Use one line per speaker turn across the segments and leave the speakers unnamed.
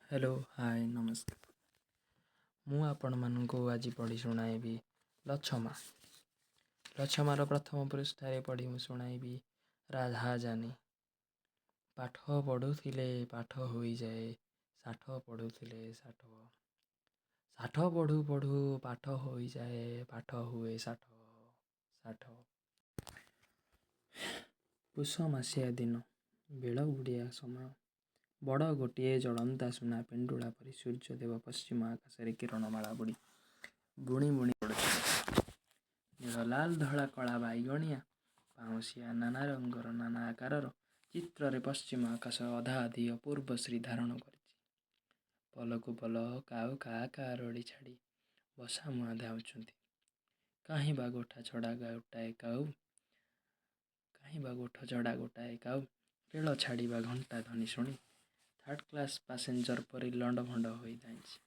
Hello hi नमस्कार। ମୁଁ ଆପଣମାନଙ୍କୁ ଆଜି ପଢ଼ି ଶୁଣାଇବି ଲଛମା। ଲଛମାର ପ୍ରଥମ ପୃଷ୍ଠାରେ ପଢ଼ି ମୁଁ ଶୁଣାଇବି ରାଧା ଜାନି। ପାଠ ପଢ଼ୁଥିଲେ ପାଠ ହୋଇଯାଏ ଷାଠ ପଢ଼ୁଥିଲେ ଷାଠ। ଷାଠ ପଢ଼ୁ ପଢ଼ୁ ପାଠ ହୋଇଯାଏ ପାଠ ହୁଏ ଷାଠ ଷାଠ। ପୁଷ ମାସିଆ ଦିନ ବେଳ ବୁଡ଼ିଆ ସମୟ। ବଡ଼ ଗୋଟିଏ ଜଳନ୍ତା ସୁନା ପେଣ୍ଡୁଳା ପରି ସୂର୍ଯ୍ୟଦେବ ପଶ୍ଚିମ ଆକାଶରେ କିରଣମାଳା ବୁଣି ବୁଣି ପଡ଼ୁଛନ୍ତି। ନୀଳ ଲାଲ ଧଳା କଳା ବାଇଗଣିଆ ପାଉଁଶିଆ ନାନା ରଙ୍ଗର ନାନା ଆକାରର ଚିତ୍ରରେ ପଶ୍ଚିମ ଆକାଶ ଅଧା ଅଧି ଅପୂର୍ବ ଶ୍ରୀ ଧାରଣ କରିଛି। ପଲକୁ ପଲ କାଉ କା କା ରଡ଼ି ଛାଡ଼ି ବସା ମୁଆଁ ଧାଉଁଛନ୍ତି। କାହିଁ ବା ଗୋଠା ଛଡ଼ା ଗୋଟାଏ କାଉ କାହିଁ ବା ଗୋଠ ଛଡ଼ା ଗୋଟାଏ କାଉ ରେଳ ଛାଡ଼ିବା ଘଣ୍ଟା ଧ୍ୱନି ଶୁଣି ଥାର୍ଡ଼ କ୍ଲାସ୍ ପାସେଞ୍ଜର ପରି ଲଣ୍ଡ ଭଣ୍ଡ ହୋଇ ଧାଇଁଛି।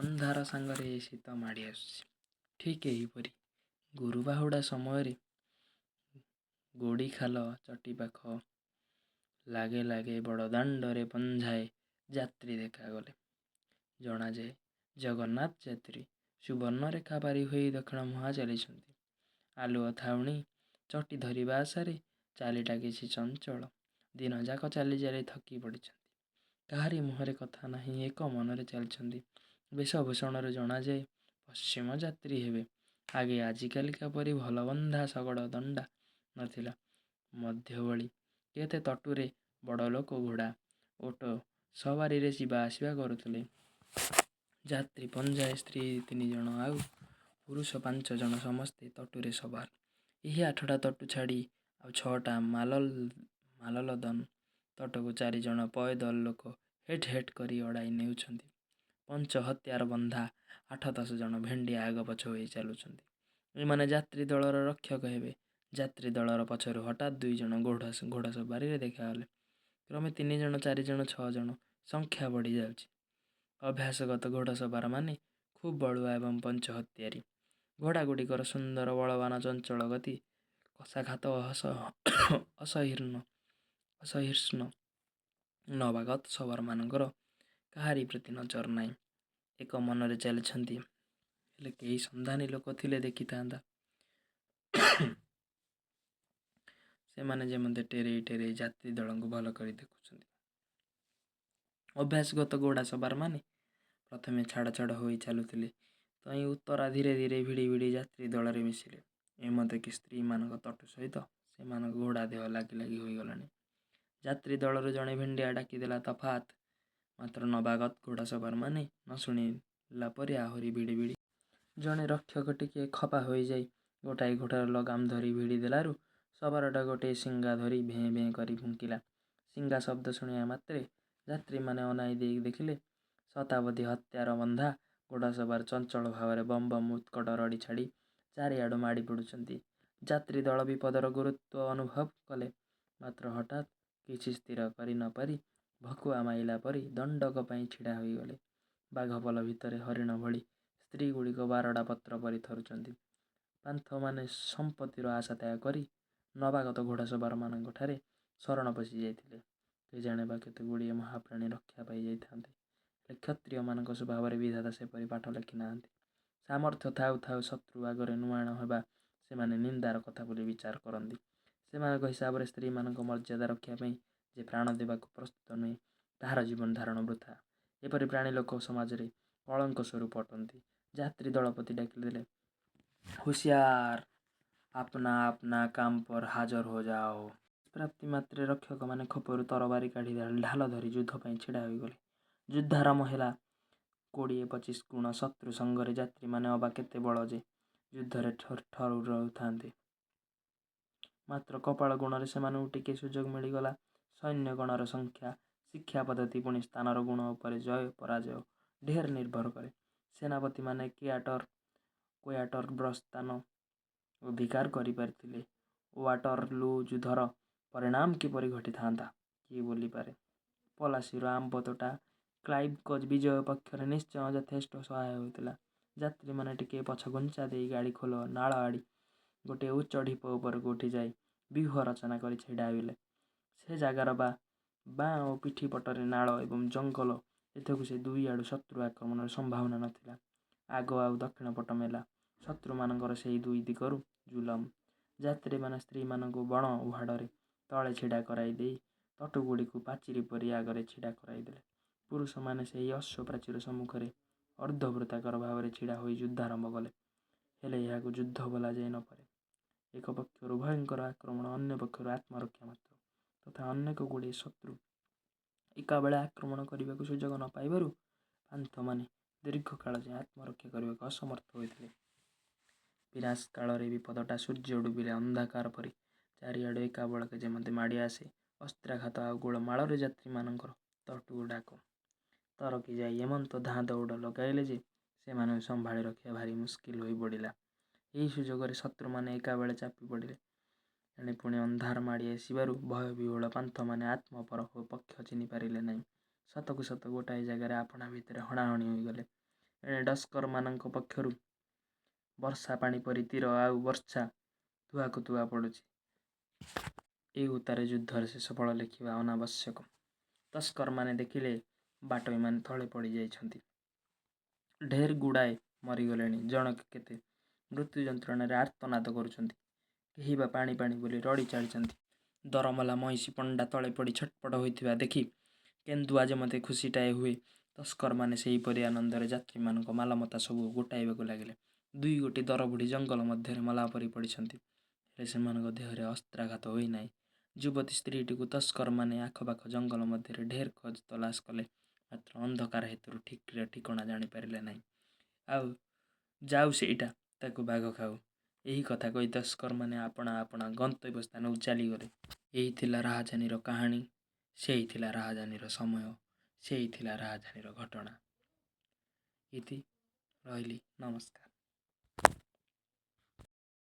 ଅନ୍ଧାର ସାଙ୍ଗରେ ଶୀତ ମାଡ଼ି ଆସୁଛି। ଠିକ୍ ଏହିପରି ଗୁରୁବାହୁଡ଼ା ସମୟରେ ଗୋଡ଼ିଖାଲ ଚଟି ପାଖ ଲାଗେ ଲାଗେ ବଡ଼ ଦାଣ୍ଡରେ ପଞ୍ଝାଏ ଯାତ୍ରୀ ଦେଖାଗଲେ। ଜଣାଯାଏ ଜଗନ୍ନାଥ ଯାତ୍ରୀ ସୁବର୍ଣ୍ଣରେଖା ପାରି ହୋଇ ଦକ୍ଷିଣ ମୁହାଁ ଚାଲିଛନ୍ତି। ଆଲୁଅ ଥାଉଣି ଚଟି ଧରିବା ଆଶାରେ ଚାଲିଟା କିଛି ଚଞ୍ଚଳ। ଦିନଯାକ ଚାଲି ଚାଲି ଥକି ପଡ଼ିଛନ୍ତି। କାହାରି ମୁହଁରେ କଥା ନାହିଁ, ଏକ ମନରେ ଚାଲିଛନ୍ତି। ବେଶଭୂଷଣରୁ ଜଣାଯାଏ ପଶ୍ଚିମ ଯାତ୍ରୀ ହେବେ। ଆଗେ ଆଜିକାଲିକା ପରି ଭଲବନ୍ଧା ଶଗଡ଼ ଦଣ୍ଡା ନଥିଲା। ମଧ୍ୟଭଳି କେତେ ତଟୁରେ ବଡ଼ଲୋକ ଘୋଡ଼ା ଓଟ ସବାରିରେ ଯିବା ଆସିବା କରୁଥିଲେ। ଯାତ୍ରୀ ପଞ୍ଝାଏ, ସ୍ତ୍ରୀ 3 ଜଣ ଆଉ ପୁରୁଷ 5 ଜଣ ସମସ୍ତେ ତଟୁରେ ସବାର। ଏହି 8ଟା ତଟୁ ଛାଡ଼ି ଆଉ 6ଟା ମାଲଲଦନ ତଟକୁ 4 ଜଣ ପୟଦଲ ଲୋକ ହେଟ୍ ହେଟ୍ କରି ଅଡ଼ାଇ ନେଉଛନ୍ତି। ପଞ୍ଚ ହତ୍ୟାର ବନ୍ଧା 8-10 ଜଣ ଭେଣ୍ଡିଆ ଆଗ ପଛ ହୋଇ ଚାଲୁଛନ୍ତି। ଏମାନେ ଯାତ୍ରୀ ଦଳର ରକ୍ଷକ ହେବେ। ଯାତ୍ରୀ ଦଳର ପଛରୁ ହଠାତ୍ 2 ଜଣ ଘୋଡ଼ା ସବାରିରେ ଦେଖାଗଲେ। କ୍ରମେ 3 ଜଣ 4 ଜଣ 6 ଜଣ ସଂଖ୍ୟା ବଢ଼ି ଯାଉଛି। ଅଭ୍ୟାସଗତ ଘୋଡ଼ସବାର ମାନେ ଖୁବ୍ ବଳୁଆ ଏବଂ ପଞ୍ଚ ହତ୍ୟାରୀ। ଘୋଡ଼ାଗୁଡ଼ିକର ସୁନ୍ଦର ବଳବାନ ଚଞ୍ଚଳ ଗତି କଷାଘାତ ଅସହିଷ୍ଣୁ ନବାଗତ ସବାରମାନଙ୍କର କାହାରି ପ୍ରତି ନଜର ନାହିଁ। ଏକ ମନରେ ଚାଲିଛନ୍ତି। ହେଲେ କେହି ସନ୍ଧାନୀ ଲୋକ ଥିଲେ ଦେଖିଥାନ୍ତା। ସେମାନେ ଯେମିତି ଟେରେଇ ଟେରେଇ ଯାତ୍ରୀ ଦଳଙ୍କୁ ଭଲ କରି ଦେଖୁଛନ୍ତି। ଅଭ୍ୟାସଗତ ଘୋଡ଼ା ସବାରମାନେ ପ୍ରଥମେ ଛାଡ଼ ଛାଡ଼ ହୋଇ ଚାଲୁଥିଲେ। ତହିଁ ଉତ୍ତରା ଧୀରେ ଧୀରେ ଭିଡ଼ି ଭିଡ଼ି ଯାତ୍ରୀ ଦଳରେ ମିଶିଲେ। ଏମନ୍ତକି ସ୍ତ୍ରୀମାନଙ୍କ ତଟୁ ସହିତ ସେମାନଙ୍କ ଘୋଡ଼ା ଦେହ ଲାଗି ଲାଗି ହୋଇଗଲାଣି। ଯାତ୍ରୀ ଦଳରୁ ଜଣେ ଭେଣ୍ଡିଆ ଡାକିଦେଲା ତଫାତ୍। ମାତ୍ର ନବାଗତ ଘୋଡ଼ା ସବାରମାନେ ନ ଶୁଣିଲା ପରି ଆହୁରି ଭିଡ଼ି ଭିଡ଼ି। ଜଣେ ରକ୍ଷକ ଟିକିଏ ଖପା ହୋଇଯାଇ ଗୋଟାଏ ଘୋଡ଼ାର ଲଗାମ ଧରି ଭିଡ଼ି ଦେଲାରୁ ସବାରଟା ଗୋଟିଏ ଶିଙ୍ଗା ଧରି ଭେଁ ଭେଁ କରି ଫୁଙ୍କିଲା। ଶିଙ୍ଗା ଶବ୍ଦ ଶୁଣିବା ମାତ୍ରେ ଯାତ୍ରୀମାନେ ଅନାଇ ଦେଇ ଦେଖିଲେ ଶତାବଧି ହତ୍ୟାର ବନ୍ଧା ଘୋଡ଼ାସବାର ଚଞ୍ଚଳ ଭାବରେ ବମ୍ ବମ୍ ଉତ୍କଟ ରଡ଼ି ଛାଡ଼ି ଚାରିଆଡ଼ୁ ମାଡ଼ି ପଡ଼ୁଛନ୍ତି। ଯାତ୍ରୀ ଦଳ ବିପଦର ଗୁରୁତ୍ୱ ଅନୁଭବ କଲେ। ମାତ୍ର ହଠାତ୍ କିଛି ସ୍ଥିର କରି ନ ପାରି ଭକୁଆ ମାଇଲା ପରି ଦଣ୍ଡକ ପାଇଁ ଛିଡ଼ା ହୋଇଗଲେ। ବାଘପଲ ଭିତରେ ହରିଣ ଭଳି ସ୍ତ୍ରୀଗୁଡ଼ିକ ବାରଡ଼ା ପତ୍ର ପରି ଥରୁଛନ୍ତି। ପାନ୍ଥମାନେ ସମ୍ପତ୍ତିର ଆଶା ତ୍ୟାଗ କରି ନବାଗତ ଘୋଡ଼ାସବାରମାନଙ୍କଠାରେ ଶରଣ ପଶି ଯାଇଥିଲେ। କେଜାଣେ ବା କେତେଗୁଡ଼ିଏ ମହାପ୍ରାଣୀ ରକ୍ଷା ପାଇ ଯାଇଥାନ୍ତେ। ହେଲେ କ୍ଷତ୍ରିୟମାନଙ୍କ ସ୍ୱଭାବରେ ବିଧାତା ସେପରି ପାଠ ଲେଖି ନାହାନ୍ତି। ସାମର୍ଥ୍ୟ ଥାଉ ଥାଉ ଶତ୍ରୁ ଆଗରେ ନୁଆଁଣ ହେବା ସେମାନେ ନିନ୍ଦାର କଥା ବୋଲି ବିଚାର କରନ୍ତି। ସେମାନଙ୍କ ହିସାବରେ ସ୍ତ୍ରୀମାନଙ୍କ ମର୍ଯ୍ୟାଦା ରକ୍ଷା ପାଇଁ ଯେ ପ୍ରାଣ ଦେବାକୁ ପ୍ରସ୍ତୁତ ନୁହେଁ, ତାହାର ଜୀବନ ଧାରଣ ବୃଥା। ଏପରି ପ୍ରାଣୀ ଲୋକ ସମାଜରେ କଳଙ୍କ ସ୍ୱରୂପ ଅଟନ୍ତି। ଯାତ୍ରୀ ଦଳପତି ଡାକିଦେଲେ, ହୁସିଆର, ଆପନା ଆପନା କାମ ପର ହାଜର ହୋ ଯାଓ। ପ୍ରାପ୍ତି ମାତ୍ରେ ରକ୍ଷକମାନେ ଖୋପରୁ ତରବାରୀ କାଢ଼ି ଢାଲ ଧରି ଯୁଦ୍ଧ ପାଇଁ ଛିଡ଼ା ହୋଇଗଲେ। ଯୁଦ୍ଧାରମ୍ଭ ହେଲା। 20-25 ଗୁଣ ଶତ୍ରୁ ସଙ୍ଗରେ ଯାତ୍ରୀମାନେ ଅବା କେତେ ବଳ ଯେ ଯୁଦ୍ଧରେ ଠରୁଥାନ୍ତେ। ମାତ୍ର କପାଳ ଗୁଣରେ ସେମାନଙ୍କୁ ଟିକିଏ ସୁଯୋଗ ମିଳିଗଲା। ସୈନ୍ୟଗଣର ସଂଖ୍ୟା, ଶିକ୍ଷା ପଦ୍ଧତି ପୁଣି ସ୍ଥାନର ଗୁଣ ଉପରେ ଜୟ ପରାଜୟ ଢେର ନିର୍ଭର କରେ। ସେନାପତିମାନେ କ୍ୱାର୍ଟର ସ୍ଥାନ ଅଧିକାର କରିପାରିଥିଲେ। ୱାଟରଲୁ ଯୁଦ୍ଧର ପରିଣାମ କିପରି ଘଟିଥାନ୍ତା କିଏ ବୋଲିପାରେ। ପଲାସିର ଆମ୍ବ ତୋଟା କ୍ଲାଇଭଙ୍କ ବିଜୟ ପକ୍ଷରେ ନିଶ୍ଚୟ ଯଥେଷ୍ଟ ସହାୟ ହୋଇଥିଲା। ଯାତ୍ରୀମାନେ ଟିକିଏ ପଛଘୁଞ୍ଚା ଦେଇ ଗାଡ଼ି ଖୋଲ ନାଳ ଆଡ଼ି ଗୋଟିଏ ଉଚ୍ଚ ଢିପ ଉପରକୁ ଉଠିଯାଇ ବ୍ୟୂହ ରଚନା କରି ଛିଡ଼ା ହେଲେ। ସେ ଜାଗାର ବା ବାଁ ଓ ପିଠି ପଟରେ ନାଳ ଏବଂ ଜଙ୍ଗଲ, ଏଥକୁ ସେ ଦୁଇଆଡ଼ୁ ଶତ୍ରୁ ଆକ୍ରମଣର ସମ୍ଭାବନା ନଥିଲା। ଆଗ ଆଉ ଦକ୍ଷିଣ ପଟ ମେଲା। ଶତ୍ରୁମାନଙ୍କର ସେହି ଦୁଇ ଦିଗରୁ ଜୁଲମ। ଯାତ୍ରୀମାନେ ସ୍ତ୍ରୀମାନଙ୍କୁ ବଣ ଉହାଡ଼ରେ ତଳେ ଛିଡ଼ା କରାଇ ଦେଇ ତଟୁଗୁଡ଼ିକୁ ପାଚିରି ପରି ଆଗରେ ଛିଡ଼ା କରାଇଦେଲେ। ପୁରୁଷମାନେ ସେହି ଅଶ୍ୱ ପ୍ରାଚୀର ସମ୍ମୁଖରେ ଅର୍ଦ୍ଧବୃତ୍ତାକାର ଭାବରେ ଛିଡ଼ା ହୋଇ ଯୁଦ୍ଧ ଆରମ୍ଭ କଲେ। ହେଲେ ଏହାକୁ ଯୁଦ୍ଧ ବୋଲାଯାଇ ନ ପାରେ। ଏକ ପକ୍ଷରୁ ଭୟଙ୍କର ଆକ୍ରମଣ, ଅନ୍ୟ ପକ୍ଷରୁ ଆତ୍ମରକ୍ଷା ମାତ୍ର। ତଥା ଅନେକ ଗୁଡ଼ିଏ ଶତ୍ରୁ ଏକାବେଳେ ଆକ୍ରମଣ କରିବାକୁ ସୁଯୋଗ ନ ପାଇବାରୁ ପାନ୍ଥମାନେ ଦୀର୍ଘକାଳ ଯାଏଁ ଆତ୍ମରକ୍ଷା କରିବାକୁ ଅସମର୍ଥ ହୋଇଥିଲେ। ବିନାଶ କାଳରେ ବିପଦଟା ସୂର୍ଯ୍ୟ ଡୁବିଲେ ଅନ୍ଧାକାର ପରି ଚାରିଆଡ଼ୁ ଏକାବେଳକେ ଯେମିତି ମାଡ଼ି ଆସେ। ଅସ୍ତ୍ରାଘାତ ଆଉ ଗୋଳମାଳରେ ଯାତ୍ରୀମାନଙ୍କର ତଟୁ ଡାକ। ତରକି ଯାଇ ଏମନ୍ତ ଧାଁ ଦୌଡ଼ ଲଗାଇଲେ ଯେ ସେମାନଙ୍କୁ ସମ୍ଭାଳି ରଖିବା ଭାରି ମୁସ୍କିଲ ହୋଇ ପଡ଼ିଲା। ଏହି ସୁଯୋଗରେ ଶତ୍ରୁମାନେ ଏକାବେଳେ ଚାପି ପଡ଼ିଲେ। ଏଣେ ପୁଣି ଅନ୍ଧାର ମାଡ଼ି ଆସିବାରୁ ଭୟବିହ୍ୱଳ ପାନ୍ଥମାନେ ଆତ୍ମପର ଓ ପକ୍ଷ ଚିହ୍ନି ପାରିଲେ ନାହିଁ। ସତକୁ ସତ ଗୋଟାଏ ଜାଗାରେ ଆପଣା ଭିତରେ ହଣାହଣି ହୋଇଗଲେ। ଏଣେ ଡସ୍କରମାନଙ୍କ ପକ୍ଷରୁ ବର୍ଷା ପାଣି ପରି ତୀର ଆଉ ବର୍ଚ୍ଛା ତୁହାକୁ ତୁହା ପଡ଼ୁଛି। ଏ ଉତ୍ତାରେ ଯୁଦ୍ଧର ଶେଷ ଫଳ ଲେଖିବା ଅନାବଶ୍ୟକ। ତସ୍କରମାନେ ଦେଖିଲେ ବାଟୋଇମାନେ ତଳେ ପଡ଼ିଯାଇଛନ୍ତି। ଢେର ଗୁଡ଼ାଏ ମରିଗଲେଣି। ଜଣକେ କେତେ ମୃତ୍ୟୁ ଯନ୍ତ୍ରଣାରେ ଆର୍ତ୍ତନାଦ କରୁଛନ୍ତି। କେହି ବା ପାଣି ପାଣି ବୋଲି ରଡ଼ି ଚାଲିଛନ୍ତି। ଦରମଲା ମଇଁଷି ପଣ୍ଡା ତଳେ ପଡ଼ି ଛଟପଟ ହୋଇଥିବା ଦେଖି କେନ୍ଦୁଆ ଯେମିତି ଖୁସିଟାଏ ହୁଏ, ତସ୍କରମାନେ ସେହିପରି ଆନନ୍ଦରେ ଯାତ୍ରୀମାନଙ୍କ ମାଲମତା ସବୁ ଗୋଟାଇବାକୁ ଲାଗିଲେ। ଦୁଇ ଗୋଟି ଦରବୁଢ଼ୀ ଜଙ୍ଗଲ ମଧ୍ୟରେ ମଲା ପରି ପଡ଼ିଛନ୍ତି। ହେଲେ ସେମାନଙ୍କ ଦେହରେ ଅସ୍ତ୍ରାଘାତ ହୋଇନାହିଁ। ଯୁବତୀ ସ୍ତ୍ରୀଟିକୁ ତସ୍କରମାନେ ଆଖପାଖ ଜଙ୍ଗଲ ମଧ୍ୟରେ ଢେର ଖୋଜ ତଲାସ କଲେ, ମାତ୍ର ଅନ୍ଧକାର ହେତୁରୁ ଠିକଣା ଜାଣିପାରିଲେ ନାହିଁ। ଆଉ ଯାଉ ସେଇଟା, ତାକୁ ବାଘ ଖାଉ। ଏହି କଥା କହି ତସ୍କରମାନେ ଆପଣା ଆପଣା ଗନ୍ତବ୍ୟ ସ୍ଥାନକୁ ଚାଲିଗଲେ। ଏହି ଥିଲା ରାହାଜାନୀର କାହାଣୀ। ସେଇ ଥିଲା ରାହାଜାନୀର ସମୟ। ସେଇ ଥିଲା ରାହାଜାନୀର ଘଟଣା। ଇତି ରହିଲି, ନମସ୍କାର।